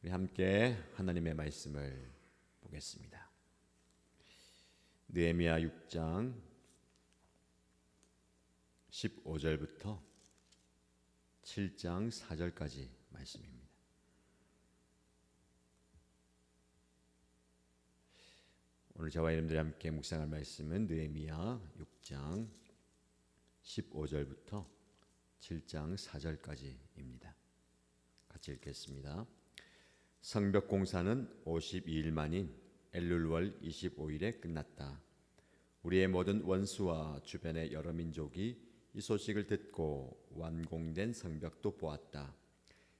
우리 함께 하나님의 말씀을 보겠습니다. 느헤미야 6장 15절부터 7장 4절까지 말씀입니다. 오늘 저와 여러분들이 함께 묵상할 말씀은 느헤미야 6장 15절부터 7장 4절까지입니다. 같이 읽겠습니다. 성벽 공사는 52일 만인 엘룰월 25일에 끝났다. 우리의 모든 원수와 주변의 여러 민족이 이 소식을 듣고 완공된 성벽도 보았다.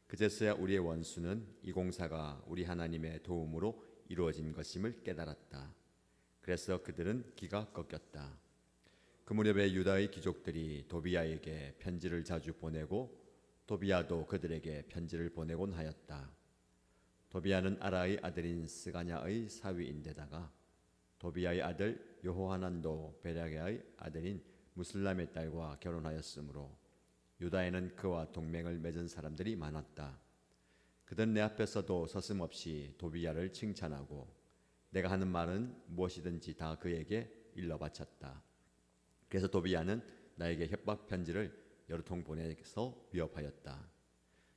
그제서야 우리의 원수는 이 공사가 우리 하나님의 도움으로 이루어진 것임을 깨달았다. 그래서 그들은 기가 꺾였다. 그 무렵에 유다의 귀족들이 도비야에게 편지를 자주 보내고 도비야도 그들에게 편지를 보내곤 하였다. 도비야는 아라의 아들인 스가냐의 사위인데다가 도비야의 아들 여호하난도 베라게의 아들인 무슬람의 딸과 결혼하였으므로 유다에는 그와 동맹을 맺은 사람들이 많았다. 그들은 내 앞에서도 서슴없이 도비야를 칭찬하고 내가 하는 말은 무엇이든지 다 그에게 일러 바쳤다. 그래서 도비야는 나에게 협박 편지를 여러 통 보내서 위협하였다.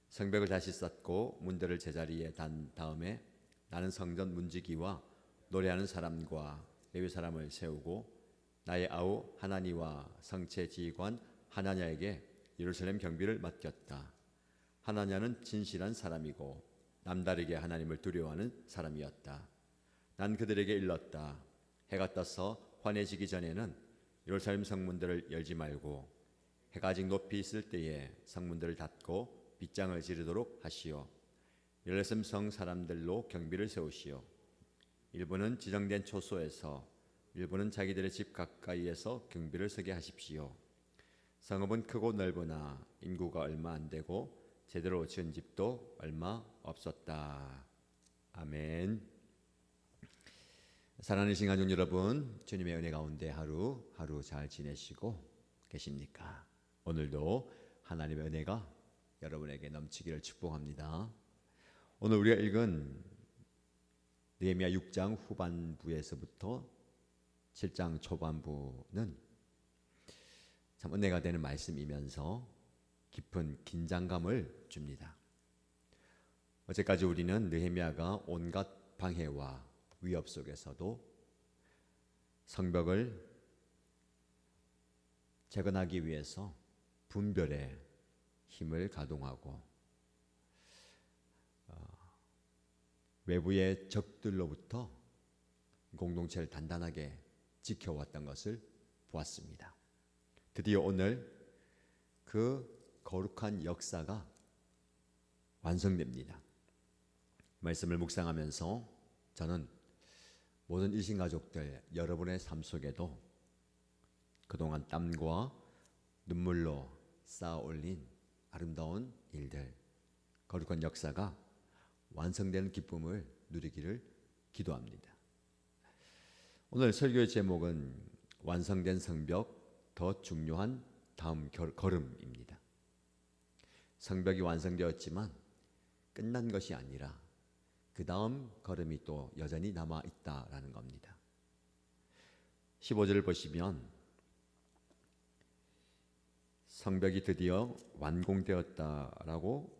성벽을 다시 쌓고 문들을 제자리에 단 다음에 나는 성전 문지기와 노래하는 사람과 레위 사람을 세우고 나의 아우 하나니와 성체 지휘관 하나냐에게 예루살렘 경비를 맡겼다. 하나냐는 진실한 사람이고 남다르게 하나님을 두려워하는 사람이었다. 난 그들에게 일렀다. 해가 떠서 환해지기 전에는 예루살렘 성문들을 열지 말고 해가 아직 높이 있을 때에 성문들을 닫고 빗장을 지르도록 하시오. 예루살렘 성 사람들로 경비를 세우시오. 일부는 지정된 초소에서 일부는 자기들의 집 가까이에서 경비를 서게 하십시오. 성읍은 크고 넓으나 인구가 얼마 안 되고 제대로 지은 집도 얼마 없었다. 아멘. 사랑하는 신가족 여러분, 주님의 은혜 가운데 하루 잘 지내시고 계십니까? 오늘도 하나님의 은혜가 여러분에게 넘치기를 축복합니다. 오늘 우리가 읽은 느헤미야 6장 후반부에서부터 7장 초반부는 참 은혜가 되는 말씀이면서 깊은 긴장감을 줍니다. 어제까지 우리는 느헤미야가 온갖 방해와 위협 속에서도 성벽을 재건하기 위해서 분별의 힘을 가동하고 외부의 적들로부터 공동체를 단단하게 지켜왔던 것을 보았습니다. 드디어 오늘 그 거룩한 역사가 완성됩니다. 말씀을 묵상하면서 저는 모든 일신가족들 여러분의 삶 속에도 그동안 땀과 눈물로 쌓아 올린 아름다운 일들, 거룩한 역사가 완성되는 기쁨을 누리기를 기도합니다. 오늘 설교의 제목은 완성된 성벽, 더 중요한 다음 걸음입니다. 성벽이 완성되었지만 끝난 것이 아니라 그 다음 걸음이 또 여전히 남아있다라는 겁니다. 15절을 보시면 성벽이 드디어 완공되었다라고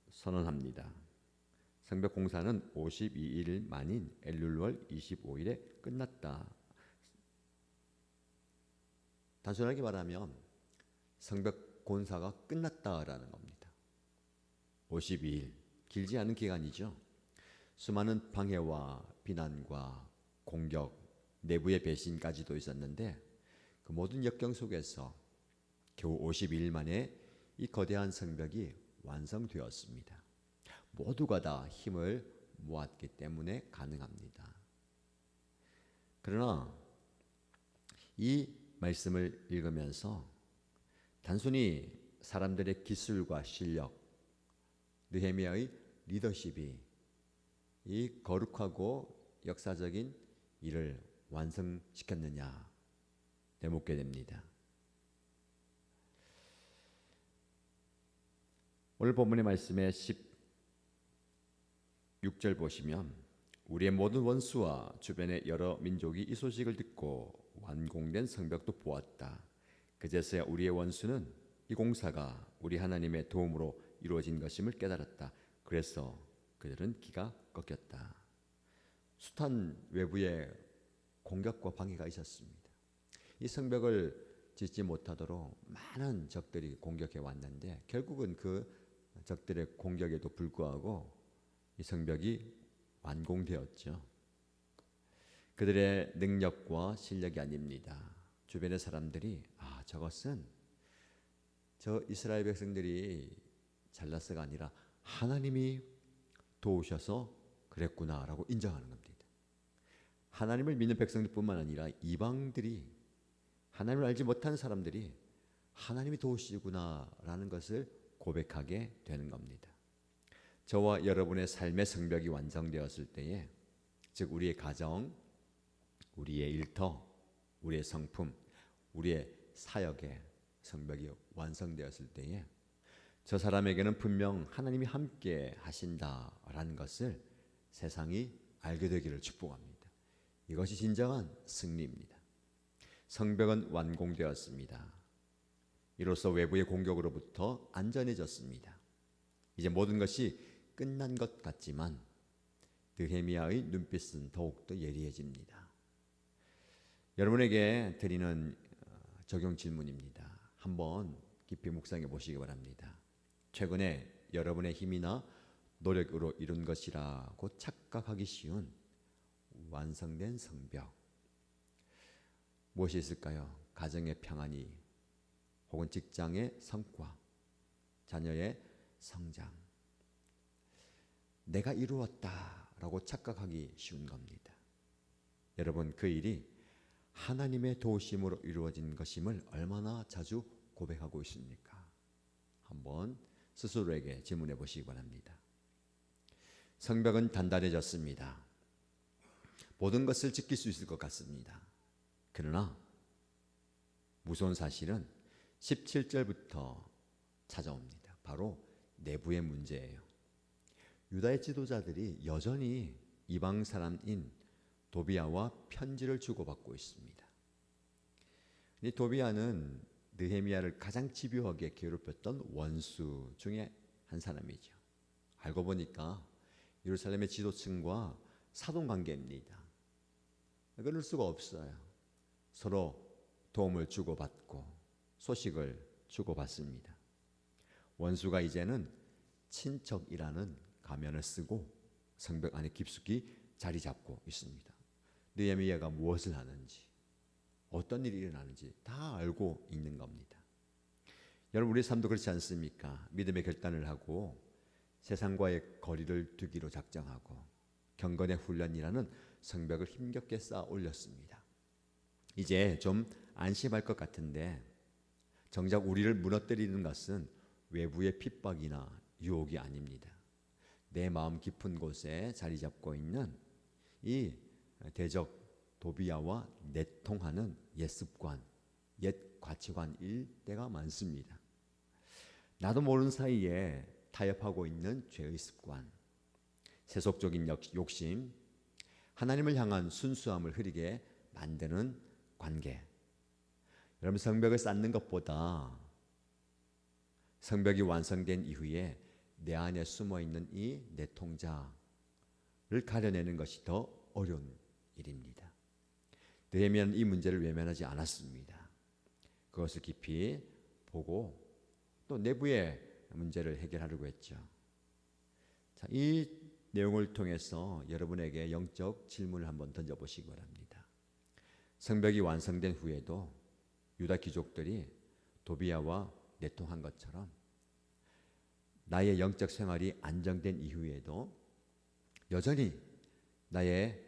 선언합니다. 성벽 공사는 52일 만인 엘룰월 25일에 끝났다. 단순하게 말하면 성벽 공사가 끝났다라는 겁니다. 52일, 길지 않은 기간이죠. 수많은 방해와 비난과 공격, 내부의 배신까지도 있었는데 그 모든 역경 속에서 겨우 52일 만에 이 거대한 성벽이 완성되었습니다. 모두가 다 힘을 모았기 때문에 가능합니다. 그러나 이 말씀을 읽으면서 단순히 사람들의 기술과 실력, 느헤미야의 리더십이 이 거룩하고 역사적인 일을 완성시켰느냐 되묻게 됩니다. 오늘 본문의 말씀의 6절 보시면 우리의 모든 원수와 주변의 여러 민족이 이 소식을 듣고 완공된 성벽도 보았다. 그제서야 우리의 원수는 이 공사가 우리 하나님의 도움으로 이루어진 것임을 깨달았다. 그래서 그들은 기가 꺾였다. 숱한 외부의 공격과 방해가 있었습니다. 이 성벽을 짓지 못하도록 많은 적들이 공격해 왔는데 결국은 그 적들의 공격에도 불구하고 이 성벽이 완공되었죠. 그들의 능력과 실력이 아닙니다. 주변의 사람들이 저것은 저 이스라엘 백성들이 잘나서가 아니라 하나님이 도우셔서 그랬구나라고 인정하는 겁니다. 하나님을 믿는 백성들뿐만 아니라 이방들이, 하나님을 알지 못한 사람들이 하나님이 도우시구나라는 것을 고백하게 되는 겁니다. 저와 여러분의 삶의 성벽이 완성되었을 때에, 즉 우리의 가정, 우리의 일터, 우리의 성품, 우리의 사역의 성벽이 완성되었을 때에 저 사람에게는 분명 하나님이 함께 하신다라는 것을 세상이 알게 되기를 축복합니다. 이것이 진정한 승리입니다. 성벽은 완공되었습니다. 이로써 외부의 공격으로부터 안전해졌습니다. 이제 모든 것이 끝난 것 같지만 느헤미야의 눈빛은 더욱더 예리해집니다. 여러분에게 드리는 적용 질문입니다. 한번 깊이 묵상해 보시기 바랍니다. 최근에 여러분의 힘이나 노력으로 이룬 것이라고 착각하기 쉬운 완성된 성벽, 무엇이 있을까요? 가정의 평안이, 혹은 직장의 성과, 자녀의 성장. 내가 이루었다라고 착각하기 쉬운 겁니다. 여러분, 그 일이 하나님의 도우심으로 이루어진 것임을 얼마나 자주 고백하고 있습니까? 한번 스스로에게 질문해 보시기 바랍니다. 성벽은 단단해졌습니다. 모든 것을 지킬 수 있을 것 같습니다. 그러나 무서운 사실은 17절부터 찾아옵니다. 바로 내부의 문제예요. 유다의 지도자들이 여전히 이방 사람인 도비야와 편지를 주고받고 있습니다. 이 도비야는 느헤미야를 가장 집요하게 괴롭혔던 원수 중에 한 사람이죠. 알고 보니까 예루살렘의 지도층과 사돈관계입니다. 끊을 수가 없어요. 서로 도움을 주고받고 소식을 주고받습니다. 원수가 이제는 친척이라는 가면을 쓰고 성벽 안에 깊숙이 자리 잡고 있습니다. 느헤미야가 무엇을 하는지, 어떤 일이 일어나는지 다 알고 있는 겁니다. 여러분, 우리 삶도 그렇지 않습니까? 믿음의 결단을 하고 세상과의 거리를 두기로 작정하고 경건의 훈련이라는 성벽을 힘겹게 쌓아 올렸습니다. 이제 좀 안심할 것 같은데 정작 우리를 무너뜨리는 것은 외부의 핍박이나 유혹이 아닙니다. 내 마음 깊은 곳에 자리 잡고 있는 이 대적 도비야와 내통하는 옛 습관, 옛 가치관일 때가 많습니다. 나도 모르는 사이에 타협하고 있는 죄의 습관, 세속적인 욕심, 하나님을 향한 순수함을 흐리게 만드는 관계. 여러분, 성벽을 쌓는 것보다 성벽이 완성된 이후에 내 안에 숨어있는 이 내통자를 가려내는 것이 더 어려운 일입니다. 느헤미야는 이 문제를 외면하지 않았습니다. 그것을 깊이 보고 또 내부의 문제를 해결하려고 했죠. 자, 이 내용을 통해서 여러분에게 영적 질문을 한번 던져보시기 바랍니다. 성벽이 완성된 후에도 유다 귀족들이 도비야와 내통한 것처럼 나의 영적 생활이 안정된 이후에도 여전히 나의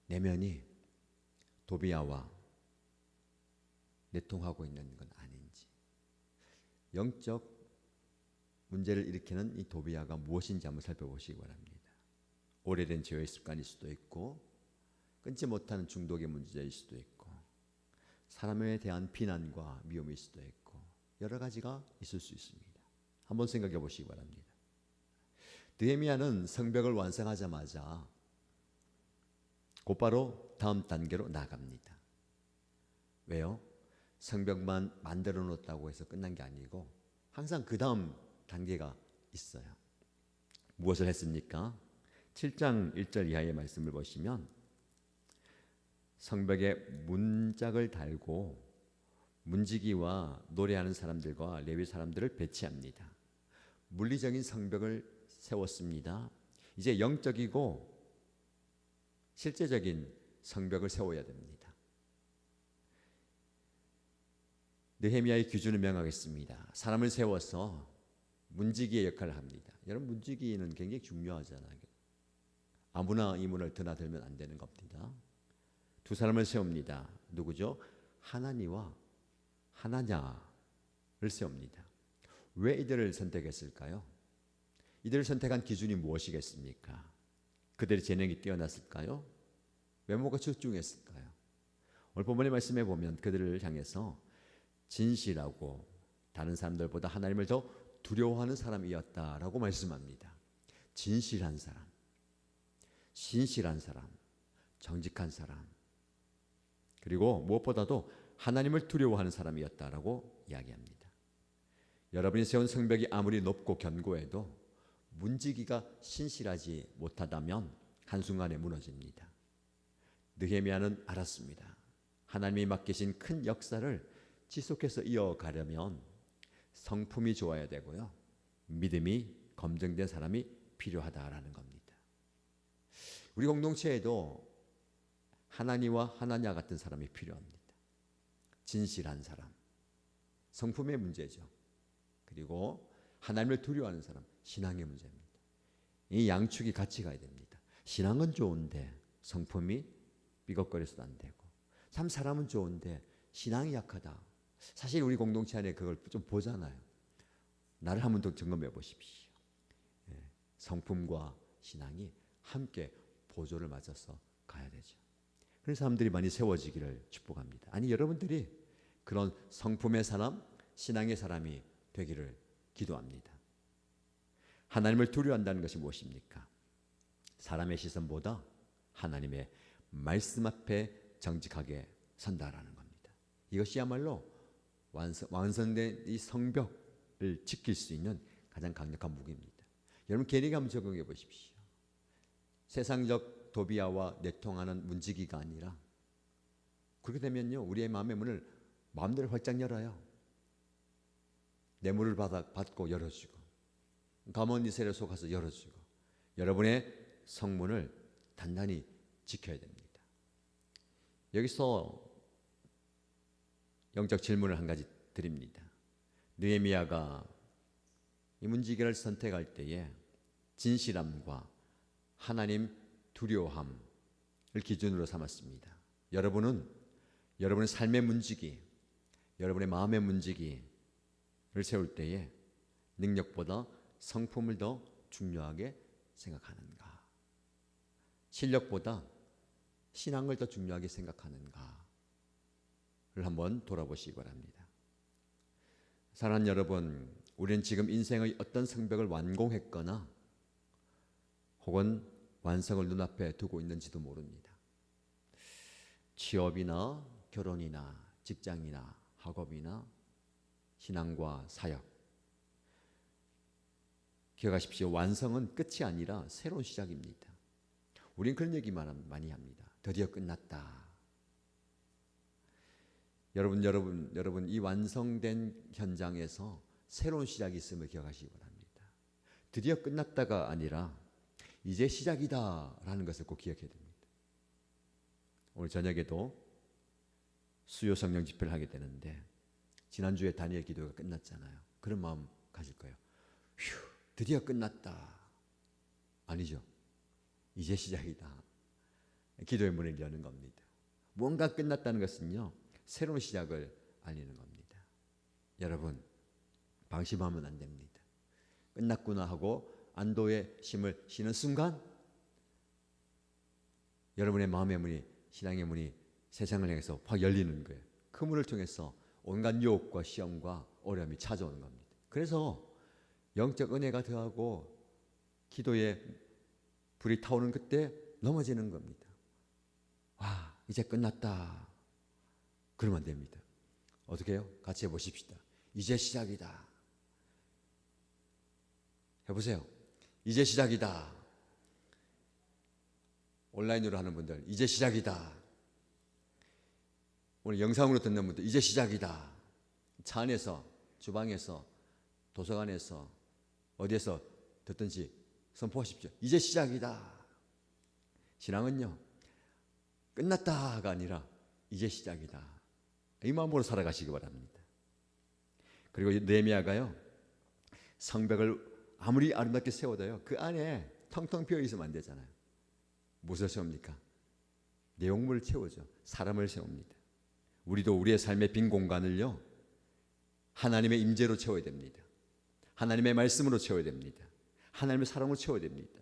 내면이 도비야와 내통하고 있는 건 아닌지, 영적 문제를 일으키는 이 도비야가 무엇인지 한번 살펴보시기 바랍니다. 오래된 죄의 습관일 수도 있고 끊지 못하는 중독의 문제일 수도 있고 사람에 대한 비난과 미움일 수도 있고 여러 가지가 있을 수 있습니다. 한번 생각해 보시기 바랍니다. 느헤미야는 성벽을 완성하자마자 곧바로 다음 단계로 나갑니다. 왜요? 성벽만 만들어 놓았다고 해서 끝난 게 아니고 항상 그 다음 단계가 있어요. 무엇을 했습니까? 7장 1절 이하의 말씀을 보시면 성벽에 문짝을 달고 문지기와 노래하는 사람들과 레위 사람들을 배치합니다. 물리적인 성벽을 세웠습니다. 이제 영적이고 실제적인 성벽을 세워야 됩니다. 느헤미야의 기준은 명하겠습니다. 사람을 세워서 문지기의 역할을 합니다. 여러분, 문지기는 굉장히 중요하잖아요. 아무나 이 문을 드나들면 안 되는 겁니다. 두 사람을 세웁니다. 누구죠? 하나니와 하나냐를 세웁니다. 왜 이들을 선택했을까요? 이들을 선택한 기준이 무엇이겠습니까? 그들의 재능이 뛰어났을까요? 외모가 출중했을까요? 오늘 본문의 말씀에 보면 그들을 향해서 진실하고 다른 사람들보다 하나님을 더 두려워하는 사람이었다라고 말씀합니다. 진실한 사람, 신실한 사람, 정직한 사람, 그리고 무엇보다도 하나님을 두려워하는 사람이었다라고 이야기합니다. 여러분이 세운 성벽이 아무리 높고 견고해도 문지기가 신실하지 못하다면 한순간에 무너집니다. 느헤미야는 알았습니다. 하나님이 맡기신 큰 역사를 지속해서 이어가려면 성품이 좋아야 되고요, 믿음이 검증된 사람이 필요하다라는 겁니다. 우리 공동체에도 하나니와 하나냐 같은 사람이 필요합니다. 진실한 사람, 성품의 문제죠. 그리고 하나님을 두려워하는 사람, 신앙의 문제입니다. 이 양축이 같이 가야 됩니다. 신앙은 좋은데 성품이 삐걱거려서도 안 되고, 참 사람은 좋은데 신앙이 약하다. 사실 우리 공동체 안에 그걸 좀 보잖아요. 나를 한 번 더 점검해 보십시오. 성품과 신앙이 함께 보조를 맞춰서 가야 되죠. 그런 사람들이 많이 세워지기를 축복합니다. 아니, 여러분들이 그런 성품의 사람, 신앙의 사람이 되기를 기도합니다. 하나님을 두려워한다는 것이 무엇입니까? 사람의 시선보다 하나님의 말씀 앞에 정직하게 선다라는 겁니다. 이것이야말로 완성된 이 성벽을 지킬 수 있는 가장 강력한 무기입니다. 여러분, 개인에게 한번 적용해 보십시오. 세상적 도비아와 내통하는 문지기가 아니라, 그렇게 되면요, 우리의 마음의 문을 마음대로 활짝 열어요. 뇌물을 받고 열어주고, 가문 이세를 속아서 열어주고, 여러분의 성문을 단단히 지켜야 됩니다. 여기서 영적 질문을 한 가지 드립니다. 느헤미야가 이 문지기를 선택할 때에 진실함과 하나님 두려움을 기준으로 삼았습니다. 여러분은 여러분의 삶의 문지기, 여러분의 마음의 문지기를 세울 때에 능력보다 성품을 더 중요하게 생각하는가? 실력보다 신앙을 더 중요하게 생각하는가를 한번 돌아보시기 바랍니다. 사랑하는 여러분, 우리는 지금 인생의 어떤 성벽을 완공했거나 혹은 완성을 눈앞에 두고 있는지도 모릅니다. 취업이나 결혼이나 직장이나 학업이나 신앙과 사역. 기억하십시오. 완성은 끝이 아니라 새로운 시작입니다. 우린 그런 얘기만 많이 합니다. 드디어 끝났다. 여러분 이 완성된 현장에서 새로운 시작이 있음을 기억하시기 바랍니다. 드디어 끝났다가 아니라 이제 시작이다라는 것을 꼭 기억해야 됩니다. 오늘 저녁에도 수요 성령 집회를 하게 되는데, 지난주에 다니엘 기도가 끝났잖아요. 그런 마음 가질 거예요. 휴, 드디어 끝났다. 아니죠. 이제 시작이다. 기도의 문을 여는 겁니다. 뭔가 끝났다는 것은요, 새로운 시작을 알리는 겁니다. 여러분, 방심하면 안 됩니다. 끝났구나 하고 안도의 심을 쉬는 순간 여러분의 마음의 문이, 신앙의 문이 세상을 향해서 확 열리는 거예요. 그 문을 통해서 온갖 유혹과 시험과 어려움이 찾아오는 겁니다. 그래서 영적 은혜가 더하고 기도에 불이 타오르는 그때 넘어지는 겁니다. 와, 이제 끝났다. 그러면 안 됩니다. 어떻게 해요? 같이 해보십시다. 이제 시작이다. 해보세요. 이제 시작이다. 온라인으로 하는 분들, 이제 시작이다. 오늘 영상으로 듣는 분들, 이제 시작이다. 차 안에서, 주방에서, 도서관에서, 어디에서 듣든지 선포하십시오. 이제 시작이다. 신앙은요, 끝났다가 아니라 이제 시작이다. 이 마음으로 살아가시기 바랍니다. 그리고 느헤미야가요, 성벽을 아무리 아름답게 세워도요, 그 안에 텅텅 비어 있으면 안 되잖아요. 무엇을 세웁니까? 내용물을 채우죠. 사람을 세웁니다. 우리도 우리의 삶의 빈 공간을요, 하나님의 임재로 채워야 됩니다. 하나님의 말씀으로 채워야 됩니다. 하나님의 사랑으로 채워야 됩니다.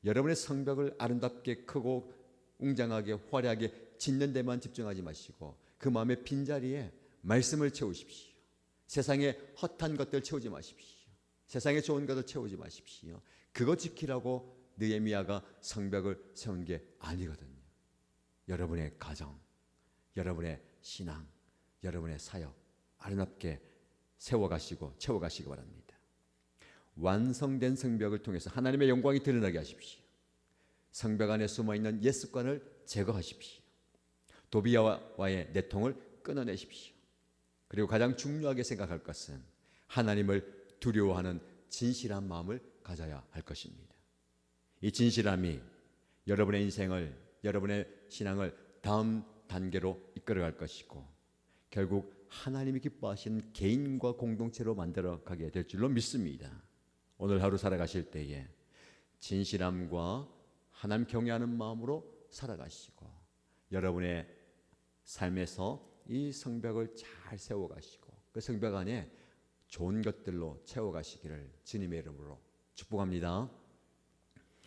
여러분의 성벽을 아름답게 크고 웅장하게 화려하게 짓는 데만 집중하지 마시고 그 마음의 빈자리에 말씀을 채우십시오. 세상에 헛한 것들 채우지 마십시오. 세상에 좋은 것을 채우지 마십시오. 그거 지키라고 느헤미야가 성벽을 세운 게 아니거든요. 여러분의 가정, 여러분의 신앙, 여러분의 사역 아름답게 세워가시고 채워가시기 바랍니다. 완성된 성벽을 통해서 하나님의 영광이 드러나게 하십시오. 성벽 안에 숨어있는 옛 습관을 제거하십시오. 도비야와의 내통을 끊어내십시오. 그리고 가장 중요하게 생각할 것은 하나님을 두려워하는 진실한 마음을 가져야 할 것입니다. 이 진실함이 여러분의 인생을, 여러분의 신앙을 다음 단계로 이끌어갈 것이고 결국 하나님이 기뻐하시는 개인과 공동체로 만들어가게 될 줄로 믿습니다. 오늘 하루 살아가실 때에 진실함과 하나님 경외하는 마음으로 살아가시고 여러분의 삶에서 이 성벽을 잘 세워가시고 그 성벽 안에 좋은 것들로 채워가시기를 주님의 이름으로 축복합니다.